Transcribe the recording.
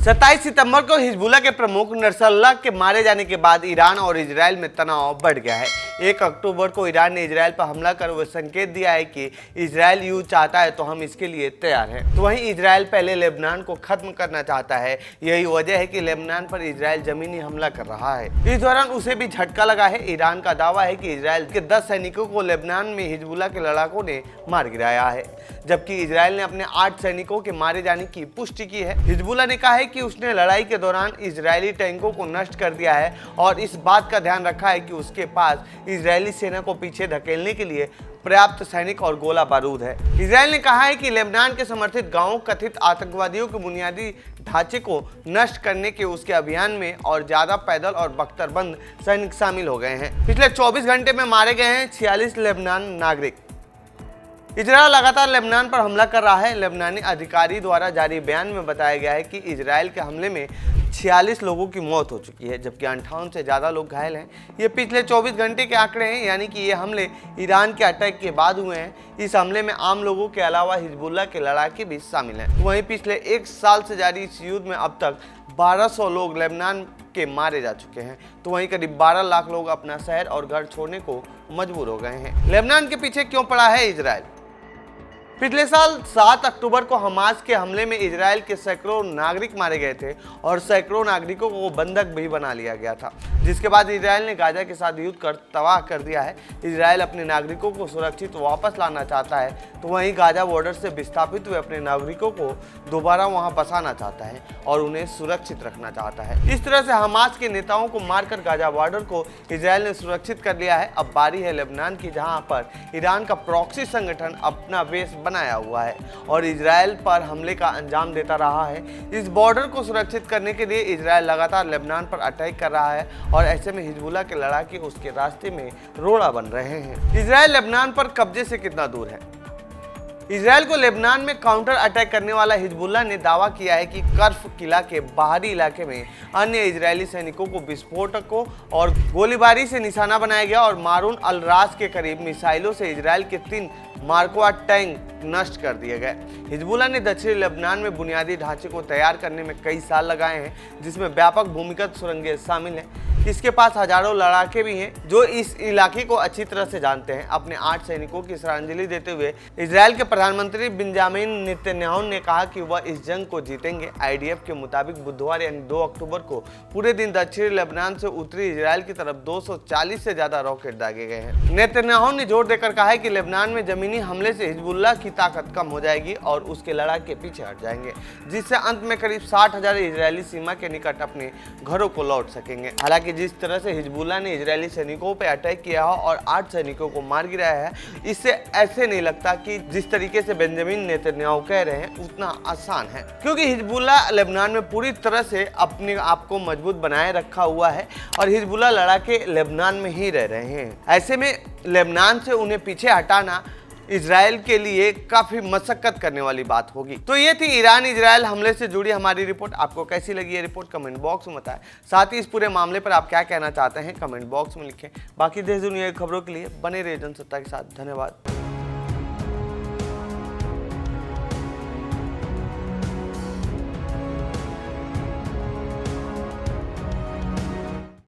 27 सितंबर को हिजबुल्लाह के प्रमुख नसरल्लाह के मारे जाने के बाद ईरान और इजराइल में तनाव बढ़ गया है। 1 अक्टूबर को ईरान ने इजराइल पर हमला कर वह संकेत दिया है कि इजराइल यूं चाहता है तो हम इसके लिए तैयार हैं। तो वहीं इजराइल पहले लेबनान को खत्म करना चाहता है। यही वजह है कि लेबनान पर इजराइल जमीनी हमला कर रहा है। इस दौरान उसे भी झटका लगा है। ईरान का दावा है कि इजराइल के 10 सैनिकों को लेबनान में हिजबुल्लाह के लड़ाकों ने मार गिराया है, जबकि इजराइल ने अपने 8 सैनिकों के मारे जाने की पुष्टि की है। हिजबुल्लाह ने कहा है कि उसने लड़ाई के दौरान इजरायली टैंकों को नष्ट कर दिया है और इस बात का ध्यान रखा है कि उसके पास इजरायली सेना को पीछे धकेलने के लिए पर्याप्त सैनिक और गोला बारूद है। इजरायल ने कहा है कि लेबनान के समर्थित गांवों कथित आतंकवादियों के बुनियादी ढांचे को नष्ट करने के उसके अभियान में और ज्यादा पैदल और बख्तरबंद सैनिक शामिल हो गए हैं। पिछले 24 घंटे में मारे गए हैं 46 लेबनान नागरिक। इजरायल लगातार लेबनान पर हमला कर रहा है। लेबनानी अधिकारी द्वारा जारी बयान में बताया गया है कि इजरायल के हमले में 46 लोगों की मौत हो चुकी है, जबकि 58 से ज़्यादा लोग घायल हैं। ये पिछले 24 घंटे के आंकड़े हैं, यानी कि ये हमले ईरान के अटैक के बाद हुए हैं। इस हमले में आम लोगों के अलावा हिजबुल्लाह के लड़ाके भी शामिल हैं। वहीं पिछले 1 साल से जारी इस युद्ध में अब तक 1200 लोग लेबनान के मारे जा चुके हैं। तो वहीं करीब 12 लाख लोग अपना शहर और घर छोड़ने को मजबूर हो गए हैं। लेबनान के पीछे क्यों पड़ा है इजरायल? पिछले साल 7 अक्टूबर को हमास के हमले में इजरायल के सैकड़ों नागरिक मारे गए थे और सैकड़ों नागरिकों को बंधक भी बना लिया गया था, जिसके बाद इजरायल ने गाजा के साथ युद्ध कर तबाह कर दिया है। इजरायल अपने नागरिकों को सुरक्षित वापस लाना चाहता है, तो वहीं गाजा बॉर्डर से विस्थापित हुए अपने नागरिकों को दोबारा वहां बसाना चाहता है और उन्हें सुरक्षित रखना चाहता है। इस तरह से हमास के नेताओं को मारकर गाजा बॉर्डर को इजरायल ने सुरक्षित कर लिया है। अब बारी है लेबनान की, जहां पर ईरान का प्रॉक्सी संगठन अपना बेस बनाया हुआ है और इजरायल पर हमले का अंजाम देता रहा है। इस बॉर्डर को सुरक्षित करने के लिए इजरायल लगातार लेबनान पर अटैक कर रहा है और ऐसे में हिजबुल्लाह के लड़ाके उसके रास्ते में रोड़ा बन रहे हैं। इजरायल लेबनान पर कब्जे से कितना दूर है? इजरायल को लेबनान में काउंटर अटैक करने वाला हिजबुल्लाह ने दावा किया है कि कर्फ किला के बाहरी इलाके में अन्य इजरायली सैनिकों को विस्फोटकों और गोलीबारी से निशाना बनाया गया और मारून अल रास के करीब मिसाइलों से इजरायल के 3 मार्कवा टैंक नष्ट कर दिए गए। हिजबुल्लाह ने दक्षिणी लेबनान में बुनियादी ढांचे को तैयार करने में कई साल लगाए हैं, जिसमें व्यापक भूमिगत सुरंगें शामिल हैं। इसके पास हजारों लड़ाके भी हैं जो इस इलाके को अच्छी तरह से जानते हैं। अपने 8 सैनिकों की श्रद्धांजलि देते हुए इजरायल के प्रधानमंत्री बेंजामिन नेतन्याहू ने कहा कि वह इस जंग को जीतेंगे। IDF के मुताबिक बुधवार यानी 2 अक्टूबर को पूरे दिन दक्षिणी लेबनान से उत्तरी इजरायल की तरफ 240 से ज्यादा रॉकेट दागे गए हैं। नेतन्याहू ने जोर देकर कहा है कि लेबनान में जमीनी हमले से हिजबुल्लाह की ताकत कम हो जाएगी और उसके लड़ाके पीछे हट जाएंगे, जिससे अंत में करीब 60,000 इजरायली सीमा के निकट अपने घरों को लौट सकेंगे। हालांकि जिस तरह से हिजबुल्लाह ने इजरायली सैनिकों पर अटैक किया हो और 8 सैनिकों को मार गिराया है, इससे ऐसे नहीं लगता कि जिस तरीके से बेंजामिन नेतन्याहू कह रहे हैं उतना आसान है, क्योंकि हिजबुल्लाह लेबनान में पूरी तरह से अपने आप को मजबूत बनाए रखा हुआ है और हिजबुल्लाह लड़ाके लेबनान में ही रह रहे हैं। ऐसे में लेबनान से उन्हें पीछे हटाना इजरायल के लिए काफी मशक्कत करने वाली बात होगी। तो ये थी ईरान इजरायल हमले से जुड़ी हमारी रिपोर्ट। आपको कैसी लगी ये रिपोर्ट कमेंट बॉक्स में बताएं। साथ ही इस पूरे मामले पर आप क्या कहना चाहते हैं कमेंट बॉक्स में लिखें। बाकी देश दुनिया की खबरों के लिए बने रहिए जनसत्ता के साथ। धन्यवाद।